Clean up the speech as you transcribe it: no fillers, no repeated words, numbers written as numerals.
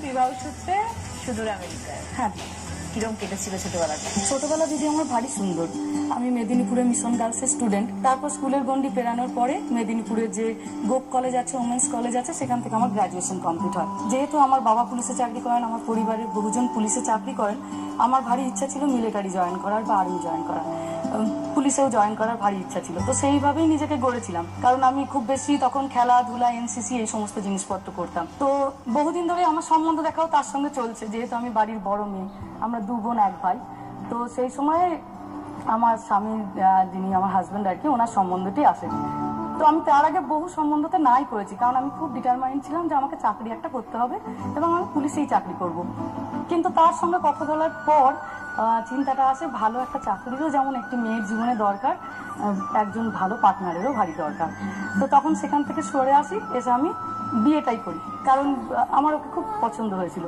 বিবাহ সূত্রে সুদূর আমেরিকায়। হ্যাঁ। কিরম কেটেছিল ছোটবেলাটা? ছোটবেলা দিদি আমার ভারী সুন্দর। আমি মেদিনীপুরে মিশন গার্লসের স্টুডেন্ট। তারপর স্কুলের গন্ডি পেরানোর পরে মেদিনীপুরের যে গোপ কলেজ আছে, ওমেন্স কলেজ আছে, সেখান থেকে আমার গ্রাজুয়েশন কমপ্লিট হয়। যেহেতু আমার বাবা পুলিশে চাকরি করেন, আমার পরিবারের বহুজন পুলিশে চাকরি করেন, আমার ভারী ইচ্ছা ছিল মিলিটারি জয়েন করার বা আর্মি জয়েন করার, পুলিশেও জয়েন করার ভারী ইচ্ছা ছিল। তো সেইভাবেই নিজেকে গড়েছিলাম, কারণ আমি খুব বেশি তখন খেলাধুলা, এনসিসি এই সমস্ত জিনিসপত্র করতাম। তো বহুদিন ধরে আমার সম্বন্ধ দেখাও তার সঙ্গে চলছে, যেহেতু আমি বাড়ির বড় মেয়ে, আমরা 2 বোন 1 ভাই। তো সেই সময় আমার স্বামী, যিনি আমার হাজব্যান্ড আর কি, ওনার সম্বন্ধটি আসে। তো আমি তার আগে বহু সম্বন্ধতে নাই করেছি, কারণ আমি খুব ডিটারমাইন্ড ছিলাম যে আমাকে চাকরি একটা করতে হবে এবং আমি পুলিশেই চাকরি করব। কিন্তু তার সঙ্গে কথা বলার পর চিন্তাটা আসে, ভালো একটা চাকরিরও যেমন একটি মেয়ের জীবনে দরকার, একজন ভালো পার্টনারেরও ভারী দরকার। তো তখন সেখান থেকে সরে আসি, এসে আমি বিয়েটাই করি, কারণ আমার ওকে খুব পছন্দ হয়েছিল।